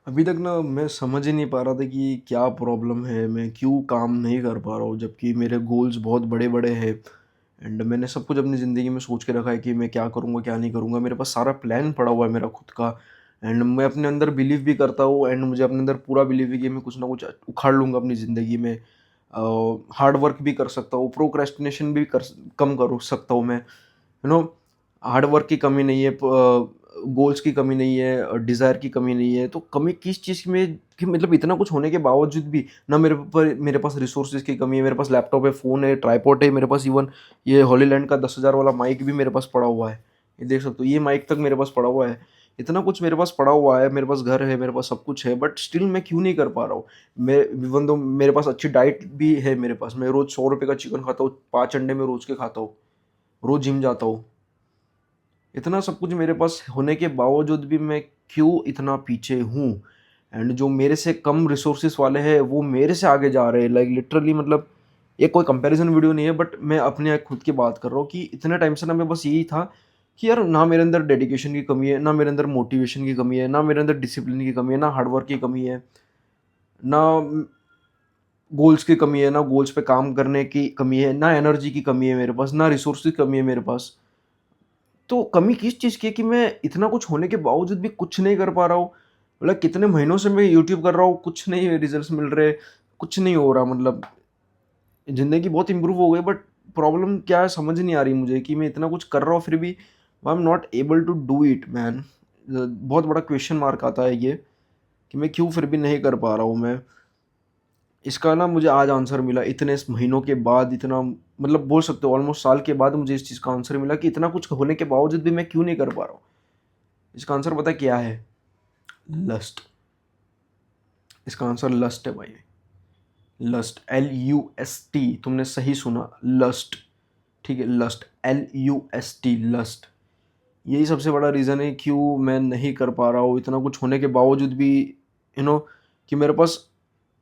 अभी तक ना मैं समझ ही नहीं पा रहा था कि क्या प्रॉब्लम है, मैं क्यों काम नहीं कर पा रहा हूँ जबकि मेरे गोल्स बहुत बड़े-बड़े हैं एंड मैंने सब कुछ अपनी ज़िंदगी में सोच के रखा है कि मैं क्या करूँगा, क्या नहीं करूँगा। मेरे पास सारा प्लान पड़ा हुआ है मेरा खुद का एंड मैं अपने अंदर बिलीव भी करता हूँ एंड मुझे अपने अंदर पूरा बिलीव है कि मैं कुछ ना कुछ उखाड़ लूँगा अपनी ज़िंदगी में। हार्ड वर्क भी कर सकता हूँ, प्रोक्रेस्टिनेशन भी कम कर सकता हूँ मैं। हार्ड वर्क की कमी नहीं है, गोल्स की कमी नहीं है, डिज़ायर की कमी नहीं है, तो कमी किस चीज़ में कि मतलब इतना कुछ होने के बावजूद भी ना मेरे पास रिसोर्सेज़ की कमी है, मेरे पास लैपटॉप है, फ़ोन है, ट्राइपॉड है, मेरे पास इवन ये हॉलीलैंड का 10,000 वाला माइक भी मेरे पास पड़ा हुआ है। ये देख सकते हो, ये माइक तक मेरे पास पड़ा हुआ है। इतना कुछ मेरे पास पड़ा हुआ है, मेरे पास घर है, मेरे पास सब कुछ है, बट स्टिल मैं क्यों नहीं कर पा रहा हूँ? मैं इवन दो मेरे पास अच्छी डाइट भी है मेरे पास, मैं रोज़ ₹100 का चिकन खाता हूँ, 5 अंडे मैं रोज़ के खाता हूँ, रोज़ जिम जाता हूँ। इतना सब कुछ मेरे पास होने के बावजूद भी मैं क्यों इतना पीछे हूँ एंड जो मेरे से कम रिसोर्सेस वाले हैं वो मेरे से आगे जा रहे हैं, लाइक लिटरली मतलब ये कोई कंपैरिजन वीडियो नहीं है, बट मैं अपने खुद की बात कर रहा हूँ कि इतने टाइम से ना मैं बस यही था कि यार ना मेरे अंदर डेडिकेशन की कमी है, ना मेरे अंदर मोटिवेशन की कमी है, ना मेरे अंदर डिसिप्लिन की कमी है, ना हार्डवर्क की कमी है, ना गोल्स की कमी है, ना गोल्स पे काम करने की कमी है, ना एनर्जी की कमी है मेरे पास, ना रिसोर्स की कमी है मेरे पास। तो कमी किस चीज़ की है कि मैं इतना कुछ होने के बावजूद भी कुछ नहीं कर पा रहा हूँ। मतलब कितने महीनों से मैं यूट्यूब कर रहा हूँ, कुछ नहीं रिजल्ट्स मिल रहे, कुछ नहीं हो रहा, मतलब ज़िंदगी बहुत इम्प्रूव हो गई, बट प्रॉब्लम क्या है समझ नहीं आ रही मुझे कि मैं इतना कुछ कर रहा हूँ फिर भी I am not able to do it man. बहुत बड़ा क्वेश्चन मार्क आता है ये कि मैं क्यों फिर भी नहीं कर पा रहा हूँ मैं। इसका ना मुझे आज आंसर मिला इतने महीनों के बाद, इतना मतलब बोल सकते हो ऑलमोस्ट साल के बाद मुझे इस चीज़ का आंसर मिला कि इतना कुछ होने के बावजूद भी मैं क्यों नहीं कर पा रहा हूँ। इसका आंसर पता है क्या है? लस्ट। इसका आंसर लस्ट है भाई। लस्ट, LUST, तुमने सही सुना, लस्ट। ठीक है, लस्ट, LUST, लस्ट। यही सबसे बड़ा रीज़न है क्यों मैं नहीं कर पा रहा हूँ इतना कुछ होने के बावजूद भी, यू नो कि मेरे पास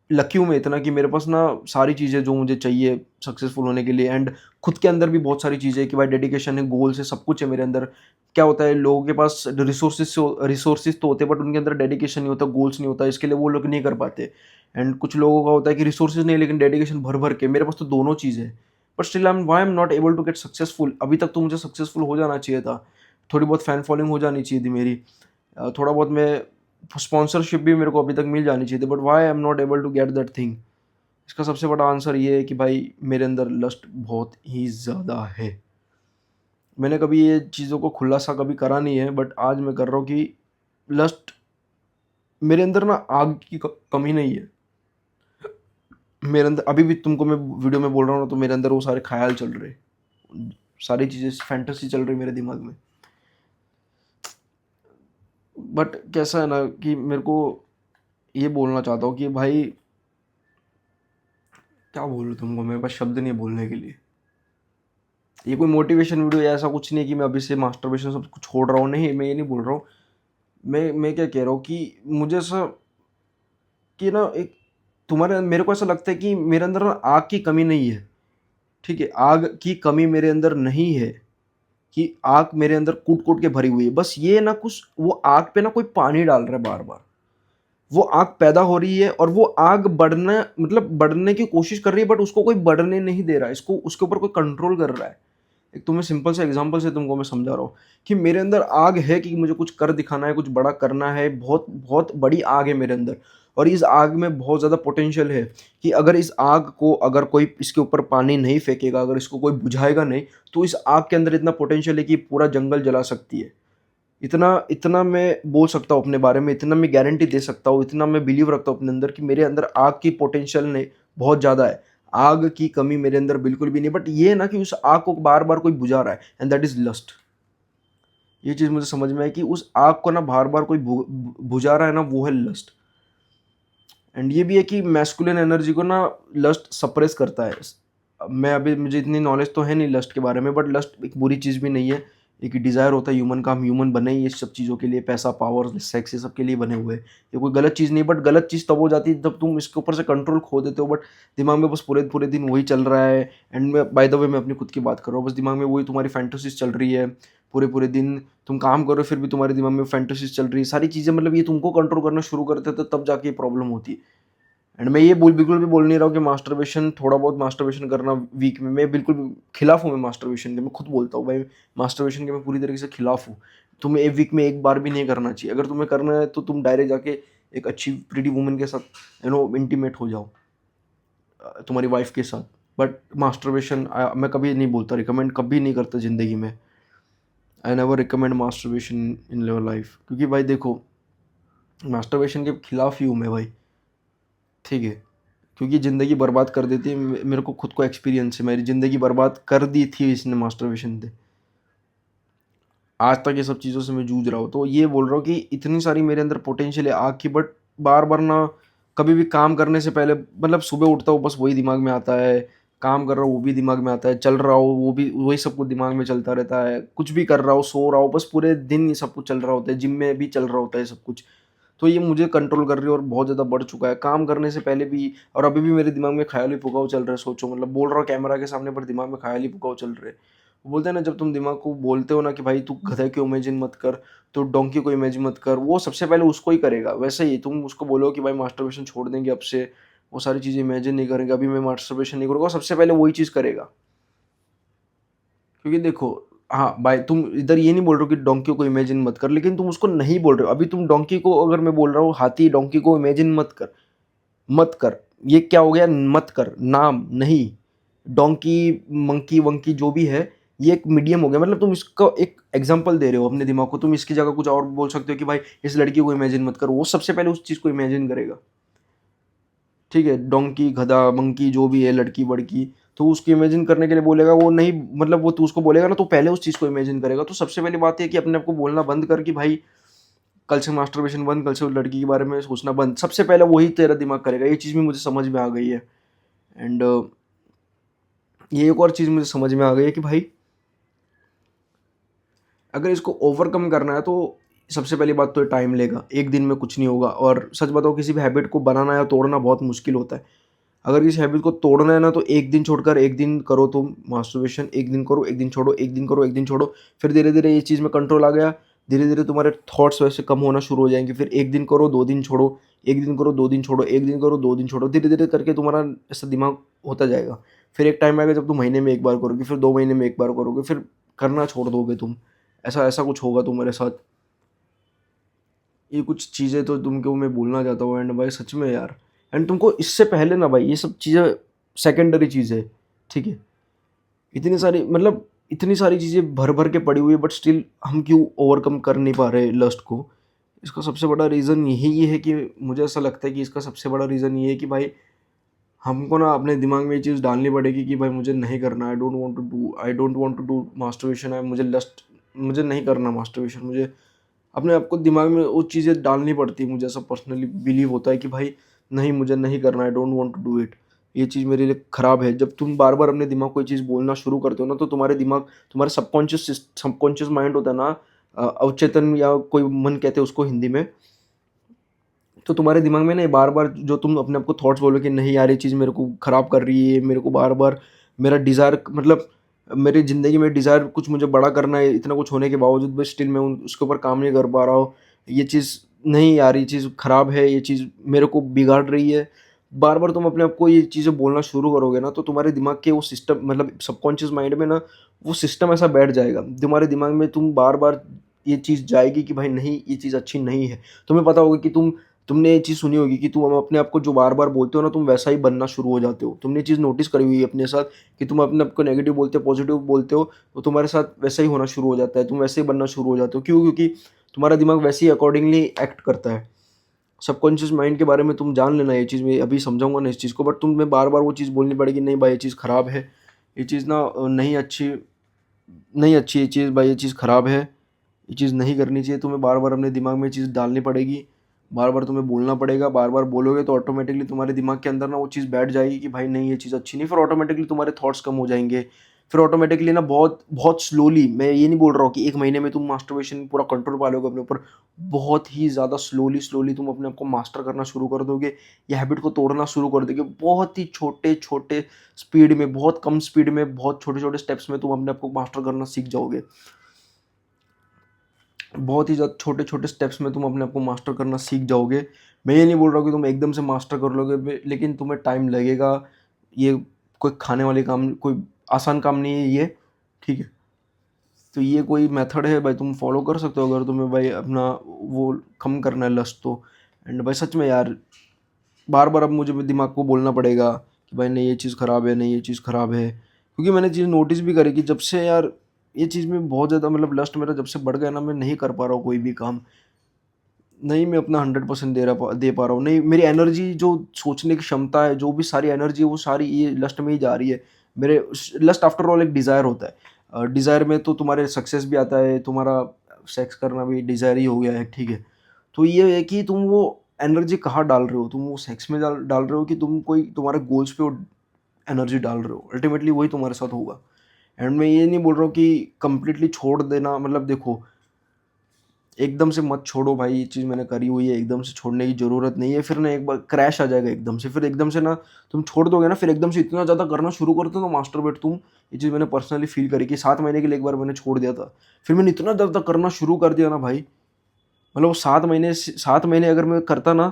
लकी हूँ मैं इतना कि मेरे पास ना सारी चीज़ें जो मुझे चाहिए सक्सेसफुल होने के लिए एंड खुद के अंदर भी बहुत सारी चीज़ें हैं कि भाई डेडिकेशन है, गोल्स है, सब कुछ है मेरे अंदर। क्या होता है लोगों के पास रिसोर्सेज तो होते हैं बट उनके अंदर डेडिकेशन नहीं होता, गोल्स नहीं होता, इसके लिए वो लोग नहीं कर पाते। एंड कुछ लोगों का होता है कि रिसोर्सेज नहीं लेकिन डेडिकेशन भर भर के, मेरे पास तो दोनों चीज़ है। But still I am not able to get successful. अभी तक तो मुझे सक्सेसफुल हो जाना चाहिए था, थोड़ी बहुत फैन फॉलोइंग हो जानी चाहिए थी मेरी, थोड़ा बहुत मैं स्पॉन्सरशिप भी मेरे को अभी तक मिल जानी चाहिए थी, but why I am not able to get that thing. इसका सबसे बड़ा आंसर ये है कि भाई मेरे अंदर लस्ट बहुत ही ज़्यादा है। मैंने कभी ये चीज़ों को खुलासा कभी करा नहीं है बट आज मैं कर रहा हूँ कि लस्ट मेरे अंदर ना आग की कमी नहीं है। मेरे अंदर अभी भी तुमको मैं वीडियो में बोल रहा हूँ ना तो मेरे अंदर वो सारे ख्याल चल रहे, सारी चीज़ें फैंटेसी चल रही मेरे दिमाग में। बट कैसा है ना कि मेरे को ये बोलना चाहता हूँ कि भाई क्या बोलूँ तुमको, मेरे पास शब्द नहीं है बोलने के लिए। ये कोई मोटिवेशन वीडियो या ऐसा कुछ नहीं है कि मैं अभी से मास्टरबेशन सब कुछ छोड़ रहा हूँ, नहीं मैं ये नहीं बोल रहा हूँ। मैं क्या कह रहा हूँ कि मुझे ऐसा कि ना एक तुम्हारे मेरे को ऐसा लगता है कि मेरे अंदर ना आग की कमी नहीं है। ठीक है, आग की कमी मेरे अंदर नहीं है कि आग मेरे अंदर कूट कूट के भरी हुई है, बस ये ना कुछ वो आग पे ना कोई पानी डाल रहा है बार बार। वो आग पैदा हो रही है और वो आग बढ़ना मतलब बढ़ने की कोशिश कर रही है बट उसको कोई बढ़ने नहीं दे रहा है, इसको उसके ऊपर कोई कंट्रोल कर रहा है। एक तुम्हें सिंपल से एग्जांपल से तुमको मैं समझा रहा हूँ कि मेरे अंदर आग है कि मुझे कुछ कर दिखाना है, कुछ बड़ा करना है, बहुत बहुत बड़ी आग है मेरे अंदर। और इस आग में बहुत ज़्यादा पोटेंशियल है कि अगर इस आग को अगर कोई इसके ऊपर पानी नहीं फेंकेगा, अगर इसको कोई बुझाएगा नहीं, तो इस आग के अंदर इतना पोटेंशियल है कि पूरा जंगल जला सकती है। इतना इतना मैं बोल सकता हूँ अपने बारे में, इतना मैं गारंटी दे सकता हूँ, इतना मैं बिलीव रखता हूँ अपने अंदर कि मेरे अंदर आग की पोटेंशियल ने बहुत ज़्यादा है। आग की कमी मेरे अंदर बिल्कुल भी नहीं, बट ये है ना कि उस आग को बार बार कोई बुझा रहा है एंड दैट इज लस्ट। ये चीज़ मुझे समझ में आई कि उस आग को ना बार बार कोई बुझा रहा है ना, वो है लस्ट। एंड ये भी है कि मैस्कुलिन एनर्जी को ना लस्ट सप्रेस करता है। मैं अभी मुझे इतनी नॉलेज तो है नहीं लस्ट के बारे में, बट लस्ट एक बुरी चीज़ भी नहीं है। एक डिज़ायर होता है ह्यूमन का, हम ह्यूमन बने ही ये सब चीज़ों के लिए, पैसा, पावर, सेक्स, ये सब के लिए बने हुए हैं। ये कोई गलत चीज़ नहीं है, बट गलत चीज़ तब हो जाती है जब तुम इसके ऊपर से कंट्रोल खो देते हो। बट दिमाग में बस पूरे पूरे दिन वही चल रहा है। एंड मैं बाय द वे मैं अपनी खुद की बात कर रहा हूँ, बस दिमाग में वही तुम्हारी फैंटेसीज़ चल रही है। पूरे पूरे दिन तुम काम कर रहे हो फिर भी तुम्हारे दिमाग में फैंटेसीज़ चल रही है, सारी चीज़ें, मतलब ये तुमको कंट्रोल करना शुरू करते हैं, तो तब जाके ये प्रॉब्लम होती है। एंड मैं ये बिल्कुल भी बोल नहीं रहा हूँ कि मास्टरबेशन, थोड़ा बहुत मास्टरबेशन करना वीक में, मैं बिल्कुल भी खिलाफ हूँ मैं मास्टरबेशन के, मैं खुद बोलता हूँ भाई मास्टरबेशन के मैं पूरी तरीके से खिलाफ हूँ। तुम्हें एक वीक में एक बार भी नहीं करना चाहिए। अगर तुम्हें करना है तो तुम डायरेक्ट जाके एक अच्छी प्रीटी वुमन के साथ इंटीमेट हो जाओ, तुम्हारी वाइफ के साथ। बट मास्टरबेशन मैं कभी नहीं बोलता, रिकमेंड कभी नहीं करता ज़िंदगी में। I never recommend masturbation in your life, क्योंकि भाई देखो मास्टरबेशन के खिलाफ ही हूँ मैं भाई, ठीक है। क्योंकि ज़िंदगी बर्बाद कर देती है। मेरे को खुद को एक्सपीरियंस है, मेरी ज़िंदगी बर्बाद कर दी थी इसने मास्टरबेशन से। आज तक ये सब चीज़ों से मैं जूझ रहा हूँ। तो ये बोल रहा हूँ कि इतनी सारी मेरे अंदर पोटेंशियल है आग की, बट बार-बार ना कभी भी काम करने से पहले, मतलब सुबह उठता हूँ बस वही दिमाग में आता है, काम कर रहा हूँ वो भी दिमाग में आता है, चल रहा हूँ वो भी वही सब कुछ दिमाग में चलता रहता है, कुछ भी कर रहा हूँ, सो रहा हूँ, बस पूरे दिन ये सब कुछ चल रहा होता है, जिम में भी चल रहा होता है सब कुछ। तो ये मुझे कंट्रोल कर रही है और बहुत ज़्यादा बढ़ चुका है, काम करने से पहले भी और अभी भी मेरे दिमाग में ख़याल ही पुकाव चल रहा है। सोचो, मतलब बोल रहा हूँ कैमरा के सामने पर दिमाग में ख़याल ही पुकाव चल रहे हैं। वो बोलते हैं ना, जब तुम दिमाग को बोलते हो ना कि भाई तू गधे को इमेजिन मत कर, तो डोंकी को इमेजिन मत कर, वो सबसे पहले उसको ही करेगा। वैसे ही तुम उसको बोलो कि भाई मास्टरबेशन छोड़ देंगे अब से, वो सारी चीज़ें इमेजिन नहीं करेंगे, अभी मैं मास्टरबेशन नहीं करूँगा, सबसे पहले वही चीज़ करेगा। क्योंकि देखो, हाँ भाई, तुम इधर ये नहीं बोल रहे हो कि डोंकी को इमेजिन मत कर, लेकिन तुम उसको नहीं बोल रहे हो। अभी तुम डोंकी को, अगर मैं बोल रहा हूँ हाथी डोंकी को इमेजिन मत कर, मत कर, ये क्या हो गया, मत कर, नाम नहीं। डोंकी, मंकी वंकी जो भी है, ये एक मीडियम हो गया। मतलब तुम इसका एक एग्जांपल दे रहे हो अपने दिमाग को, तुम इसकी जगह कुछ और बोल सकते हो कि भाई इस लड़की को इमेजिन मत कर, वो सबसे पहले उस चीज़ को इमेजिन करेगा। ठीक है, डोंकी, गधा, मंकी जो भी है, लड़की वड़की, तो उसको इमेजिन करने के लिए बोलेगा वो नहीं, मतलब वो तू उसको बोलेगा ना तो पहले उस चीज़ को इमेजिन करेगा। तो सबसे पहली बात ये है कि अपने आप को बोलना बंद कर कि भाई कल से मास्टरबेशन बंद, कल से उस लड़की के बारे में सोचना बंद। सबसे पहले वही तेरा दिमाग करेगा। ये चीज़ भी मुझे समझ में आ गई है। एंड ये एक और चीज़ मुझे समझ में आ गई है कि भाई अगर इसको ओवरकम करना है तो सबसे पहली बात तो ये टाइम लेगा, एक दिन में कुछ नहीं होगा। और सच बताओ, किसी भी हैबिट को बनाना या तोड़ना बहुत मुश्किल होता है। अगर किसी हैबिट को तोड़ना है ना, तो एक दिन छोड़कर एक दिन करो तुम मास्टरबेशन, एक दिन करो, एक दिन छोड़ो, एक दिन करो, एक दिन छोड़ो। फिर धीरे धीरे ये चीज़ में कंट्रोल आ गया, धीरे धीरे तुम्हारे थॉट्स वैसे कम होना शुरू हो जाएंगे। फिर एक दिन करो, दो दिन छोड़ो, एक दिन करो, दो दिन छोड़ो, एक दिन करो, दो दिन छोड़ो, धीरे धीरे करके तुम्हारा ऐसा दिमाग होता जाएगा। फिर एक टाइम आएगा जब तुम महीने में एक बार करोगे, फिर 2 महीने में एक बार करोगे, फिर करना छोड़ दोगे तुम। ऐसा ऐसा कुछ होगा तुम्हारे साथ। ये कुछ चीज़ें तो तुमको मैं बोलना चाहता हूँ। एंड भाई सच में यार, एंड तुमको इससे पहले ना भाई ये सब चीज़ें सेकेंडरी चीज़ है, ठीक है। इतनी सारी, मतलब इतनी सारी चीज़ें भर भर के पड़ी हुई है, बट स्टिल हम क्यों ओवरकम कर नहीं पा रहे लस्ट को। इसका सबसे बड़ा रीज़न यही ये है कि मुझे ऐसा लगता है कि इसका सबसे बड़ा रीज़न ये है कि भाई हमको ना अपने दिमाग में ये चीज़ डालनी पड़ेगी कि भाई मुझे नहीं करना, I don't want to do masturbation है, मुझे नहीं करना मास्टरबेशन। मुझे अपने आप को दिमाग में वो चीज़ें डालनी पड़ती है। मुझे ऐसा पर्सनली बिलीव होता है कि भाई नहीं, मुझे नहीं करना, I don't want to do it. ये चीज़ मेरे लिए ख़राब है। जब तुम बार-बार अपने दिमाग को ये चीज़ बोलना शुरू करते हो ना, तो तुम्हारे दिमाग, तुम्हारा सबकॉन्शियस माइंड होता है ना, अवचेतन या कोई मन कहते हैं उसको हिंदी में। तो तुम्हारे दिमाग में ना बार-बार जो तुम अपने आप को थॉट्स बोलो कि नहीं यार ये चीज़ मेरे को ख़राब कर रही है, मेरे को बार-बार मेरा डिज़ायर, मतलब मेरी ज़िंदगी में डिज़ायर कुछ मुझे बड़ा करना है, इतना कुछ होने के बावजूद भी स्टिल मैं उन उसके ऊपर काम नहीं कर पा रहा हूँ। ये चीज़ नहीं यार, ये चीज़ ख़राब है, ये चीज़ मेरे को बिगाड़ रही है। बार-बार तुम अपने आप को ये चीज़ें बोलना शुरू करोगे ना, तो तुम्हारे दिमाग के वो सिस्टम, मतलब सबकॉन्शियस माइंड में ना वो सिस्टम ऐसा बैठ जाएगा। तुम्हारे दिमाग में तुम बार-बार ये चीज़ जाएगी कि भाई नहीं, ये चीज़ अच्छी नहीं है। तुम्हें पता होगा कि तुमने ये चीज़ सुनी होगी कि तुम अपने आप को जो बार-बार बोलते हो ना, तुम वैसा ही बनना शुरू हो जाते हो। तुमने ये चीज़ नोटिस करी हुई है अपने साथ कि तुम अपने आप को नेगेटिव बोलते हो, पॉजिटिव बोलते हो, तो तुम्हारे साथ वैसा ही होना शुरू हो जाता है। तुम वैसे ही बनना शुरू हो जाते हो। क्यों? क्योंकि तुम्हारा दिमाग वैसे ही अकॉर्डिंगली एक्ट करता है। सबकॉन्शियस माइंड के बारे में तुम जान लेना, ये चीज़ मैं अभी समझाऊँगा ना इस चीज़ को, बट तुम्हें बार-बार वो चीज़ बोलनी पड़ेगी, नहीं भाई ये चीज़ ख़राब है, ये चीज़ ना नहीं अच्छी ये चीज़ भाई, ये चीज़ ख़राब है, ये चीज़ नहीं करनी चाहिए। तुम्हें बार-बार अपने दिमाग में ये चीज़ डालनी पड़ेगी, बार-बार तुम्हें बोलना पड़ेगा, बार-बार बोलोगे तो ऑटोमैटिकली तुम्हारे दिमाग के अंदर ना वो चीज़ बैठ जाएगी कि भाई नहीं, ये चीज़ अच्छी नहीं, फिर ऑटोमैटिकली तुम्हारे थॉट्स कम हो जाएँगे। फिर ऑटोमेटिकली ना बहुत बहुत स्लोली, मैं ये नहीं बोल रहा हूँ कि 1 महीने में तुम मास्टरबेशन पूरा कंट्रोल पा लोगे अपने ऊपर, बहुत ही ज़्यादा स्लोली तुम अपने आप को मास्टर करना शुरू कर दोगे, ये हैबिट को तोड़ना शुरू कर दोगे। बहुत ही छोटे-छोटे स्पीड में, बहुत कम स्पीड में, बहुत छोटे-छोटे स्टेप्स में तुम अपने आप को मास्टर करना सीख जाओगे। बहुत ही ज़्यादा छोटे-छोटे स्टेप्स में तुम अपने आप को मास्टर करना सीख जाओगे। मैं ये नहीं बोल रहा हूँ कि तुम एकदम से मास्टर कर लोगे लेकिन तुम्हें टाइम लगेगा। ये कोई खाने वाले काम, कोई आसान काम नहीं है ये, ठीक है? तो ये कोई मेथड है भाई, तुम फॉलो कर सकते हो अगर तुम्हें भाई अपना वो कम करना है लस्ट तो। एंड भाई सच में यार, बार-बार अब मुझे दिमाग को बोलना पड़ेगा कि भाई नहीं ये चीज़ ख़राब है, नहीं ये चीज़ ख़राब है। क्योंकि मैंने चीज़ नोटिस भी करी कि जब से यार ये चीज़ में बहुत ज़्यादा मतलब लस्ट मेरा जब से बढ़ गया ना, मैं नहीं कर पा रहा हूँ कोई भी काम। नहीं मैं अपना 100% दे पा रहा हूँ। नहीं, मेरी एनर्जी जो सोचने की क्षमता है, जो भी सारी एनर्जी है वो सारी ये लस्ट में ही जा रही है। मेरे लस्ट आफ्टर ऑल एक डिज़ायर होता है। डिज़ायर में तो तुम्हारे सक्सेस भी आता है, तुम्हारा सेक्स करना भी डिज़ायर ही हो गया है, ठीक है? तो ये है कि तुम वो एनर्जी कहाँ डाल रहे हो? तुम वो सेक्स में डाल डाल रहे हो कि तुम कोई तुम्हारे गोल्स पे वो एनर्जी डाल रहे हो? अल्टीमेटली वही तुम्हारे साथ होगा। एंड मैं ये नहीं बोल रहा हूँ कि कंप्लीटली छोड़ देना, मतलब देखो, एकदम से मत छोड़ो भाई, ये चीज़ मैंने करी हुई है, एकदम से छोड़ने की ज़रूरत नहीं है, फिर ना एक बार क्रैश आ जाएगा एकदम से, फिर एकदम से ना तुम छोड़ दोगे ना, फिर एकदम से इतना ज़्यादा करना शुरू कर दो ना मास्टरबेट तुम, ये चीज़ मैंने पर्सनली फ़ील करी कि 7 महीने के लिए एक बार मैंने छोड़ दिया था। फिर मैंने इतना ज़्यादा करना शुरू कर दिया ना भाई, मतलब वो 7 महीने अगर मैं करता ना,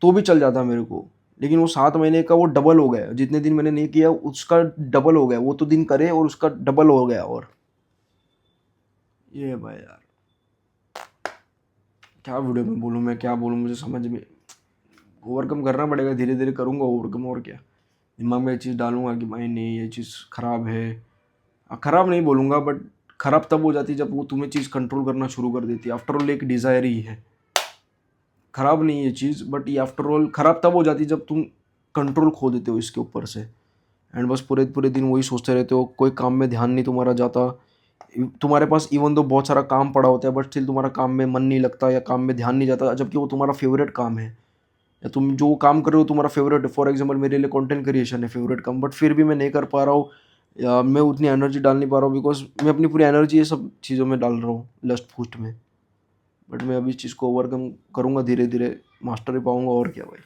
तो भी चल जाता मेरे को। लेकिन वो 7 महीने का वो डबल हो गया, जितने दिन मैंने नहीं किया उसका डबल हो गया, वो तो दिन करे और उसका डबल हो गया और। ये है भाई यार। क्या वीडियो में बोलूँ मैं, क्या बोलूँ, मुझे समझ में, ओवरकम करना पड़ेगा, धीरे-धीरे करूँगा ओवरकम, और क्या। दिमाग में ये चीज़ डालूँगा कि भाई नहीं ये चीज़ ख़राब है। ख़राब नहीं बोलूँगा बट ख़राब तब हो जाती है जब वो तुम्हें चीज़ कंट्रोल करना शुरू कर देती है। आफ्टर ऑल एक डिज़ायर ही है। ख़राब नहीं है ये चीज़, बट ये आफ्टर ऑल ख़राब तब हो जाती है जब तुम कंट्रोल खो देते हो इसके ऊपर से। एंड बस पूरे-पूरे दिन वही सोचते रहते हो, कोई काम में ध्यान नहीं तुम्हारा जाता। तुम्हारे पास इवन दो बहुत सारा काम पड़ा होता है बट स्टिल तुम्हारा काम में मन नहीं लगता या काम में ध्यान नहीं जाता, जबकि वो तुम्हारा फ़ेवरेट काम है। या तुम जो काम कर रहे हो तुम्हारा फ़ेवरेट है, फॉर एग्ज़ाम्पल मेरे लिए कंटेंट क्रिएशन है फ़ेवरेट काम, बट फिर भी मैं नहीं कर पा रहा हूँ या मैं उतनी एनर्जी डाल नहीं पा रहा हूँ बिकॉज़ मैं अपनी पूरी एनर्जी ये सब चीज़ों में डाल रहा हूँ, लस्ट फूस्ट में। बट मैं अभी इस चीज़ को ओवरकम करूँगा धीरे-धीरे, मास्टर ही पाऊँगा और क्या भाई।